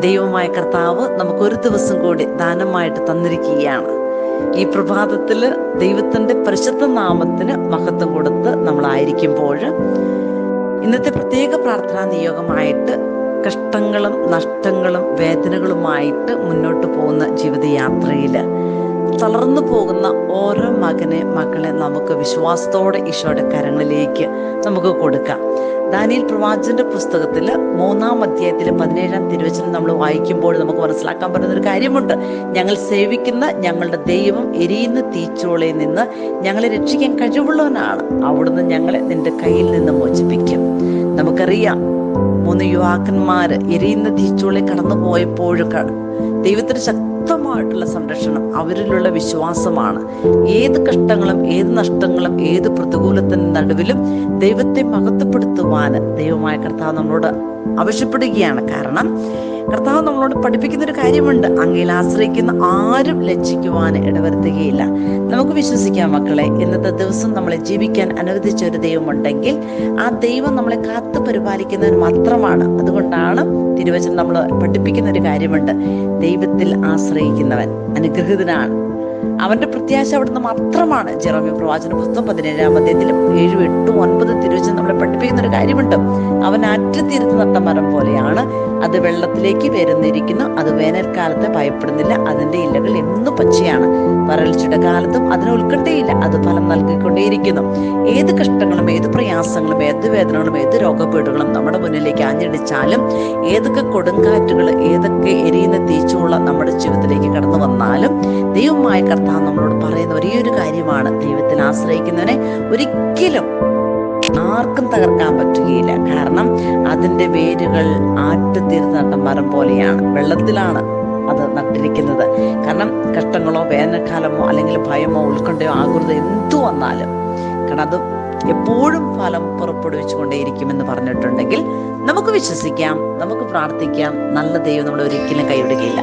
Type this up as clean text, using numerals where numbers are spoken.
ദൈവമായ കർത്താവ് നമുക്കൊരു ദിവസം കൂടി ദാനമായിട്ട് തന്നിരിക്കുകയാണ്. ഈ പ്രഭാതത്തിൽ ദൈവത്തിൻ്റെ പരിശുദ്ധ നാമത്തിന് മഹത്വം കൊടുത്ത് നമ്മളായിരിക്കുമ്പോൾ ഇന്നത്തെ പ്രത്യേക പ്രാർത്ഥനാ നിയോഗമായിട്ട് കഷ്ടങ്ങളും നഷ്ടങ്ങളും വേദനകളുമായിട്ട് മുന്നോട്ട് പോകുന്ന ജീവിതയാത്രയിൽ തളർന്നു പോകുന്ന ഓരോ മക്കളെ നമുക്ക് വിശ്വാസത്തോടെ ഈശോയുടെ കരങ്ങളിലേക്ക് നമുക്ക് കൊടുക്കാം. ദാനിയേൽ പ്രവാചകന്റെ പുസ്തകത്തിൽ 3-ാം അധ്യായത്തിൽ 17-ാം തിരുവചനം നമ്മൾ വായിക്കുമ്പോൾ നമുക്ക് മനസ്സിലാക്കാൻ പറ്റുന്നൊരു കാര്യമുണ്ട്. ഞങ്ങൾ സേവിക്കുന്ന ഞങ്ങളുടെ ദൈവം എരിയുന്ന തീച്ചൂളയിൽ നിന്ന് ഞങ്ങളെ രക്ഷിക്കാൻ കഴിവുള്ളവനാണ്. അവിടുന്ന് ഞങ്ങളെ നിന്റെ കയ്യിൽ നിന്ന് മോചിപ്പിക്കും. നമുക്കറിയാം, 3 യുവാക്കന്മാര് എരിയുന്ന തീച്ചൂളയിൽ കടന്നു പോയപ്പോഴും ദൈവത്തിന്റെ ശക്തമായിട്ടുള്ള സംരക്ഷണം, അവരിലുള്ള വിശ്വാസമാണ് ഏത് കഷ്ടങ്ങളും ഏത് നഷ്ടങ്ങളും ഏത് പ്രതികൂലത്തിന് നടുവിലും ദൈവത്തെ മഹത്വപ്പെടുത്തുവാൻ ദൈവമായ കർത്താവ് നമ്മളോട് ആവശ്യപ്പെടുകയാണ്. കാരണം കർത്താവ് നമ്മളോട് പഠിപ്പിക്കുന്ന ഒരു കാര്യമുണ്ട്: അങ്ങയിൽ ആശ്രയിക്കുന്ന ആരും ലജ്ജിക്കുവാൻ ഇടവരുത്തുകയില്ല. നമുക്ക് വിശ്വസിക്കാം മക്കളെ, ഇന്നത്തെ ദിവസം നമ്മളെ ജീവിക്കാൻ അനുവദിച്ച ഒരു ദൈവമുണ്ടെങ്കിൽ ആ ദൈവം നമ്മളെ കാത്തു പരിപാലിക്കുന്നവൻ മാത്രമാണ്. അതുകൊണ്ടാണ് തിരുവചനം നമ്മൾ പഠിപ്പിക്കുന്ന ഒരു കാര്യമുണ്ട്: ദൈവത്തിൽ ആശ്രയിക്കുന്നവൻ അനുഗ്രഹീതനാണ്, അവന്റെ പ്രത്യാശ അവിടുന്ന് മാത്രമാണ്. ജെറമ്യ പ്രവാചന പുസ്തകം 17-ാം അധ്യായത്തിലും 7, 8, 9 തിരുവചനം നമ്മളെ പഠിപ്പിക്കുന്ന ഒരു കാര്യമുണ്ട്: അവൻ ആറ്റുതീരത്ത് നട്ട മരം പോലെയാണ്, അത് വെള്ളത്തിലേക്ക് വരുന്നിരിക്കുന്നു, അത് വേനൽക്കാലത്തെ ഭയപ്പെടുന്നില്ല, അതിന്റെ ഇലകൾ എന്നും പച്ചയാണ്, വരൾച്ചയുടെ കാലത്തും അതിന് ഉത്കണ്ഠയില്ല, അത് ഫലം നൽകിക്കൊണ്ടേയിരിക്കുന്നു. ഏത് കഷ്ടങ്ങളും ഏത് പ്രയാസങ്ങളും ഏത് വേദനകളും ഏത് രോഗപീഠകളും നമ്മുടെ മുന്നിലേക്ക് ആഞ്ഞടിച്ചാലും, ഏതൊക്കെ കൊടുങ്കാറ്റുകൾ ഏതൊക്കെ എരിയുന്ന തീച്ചുള്ള നമ്മുടെ ജീവിതത്തിലേക്ക് കടന്നു വന്നാലും ദൈവമായ കർത്താവ് നമ്മളോട് പറയുന്ന ഒരേ ഒരു കാര്യമാണ്: ദൈവത്തിൽ ആശ്രയിക്കുന്നവനെ ഒരിക്കലും ആർക്കും തകർക്കാൻ പറ്റുകയില്ല. കാരണം അതിന്റെ വേരുകൾ ആറ്റുതീർത്ത് നട്ട മരം പോലെയാണ്, വെള്ളത്തിലാണ് അത് നട്ടിരിക്കുന്നത്. കാരണം കഷ്ടങ്ങളോ വേനൽക്കാലമോ അല്ലെങ്കിൽ ഭയമോ ഉത്കണ്ഠയോ ആകുലത എന്തു വന്നാലും, കാരണം അത് എപ്പോഴും ഫലം പുറപ്പെടുവിച്ചു കൊണ്ടേയിരിക്കുമെന്ന് പറഞ്ഞിട്ടുണ്ടെങ്കിൽ നമുക്ക് വിശ്വസിക്കാം, നമുക്ക് പ്രാർത്ഥിക്കാം. നല്ല ദൈവം നമ്മളെ ഒരിക്കലും കൈവിടുകയില്ല.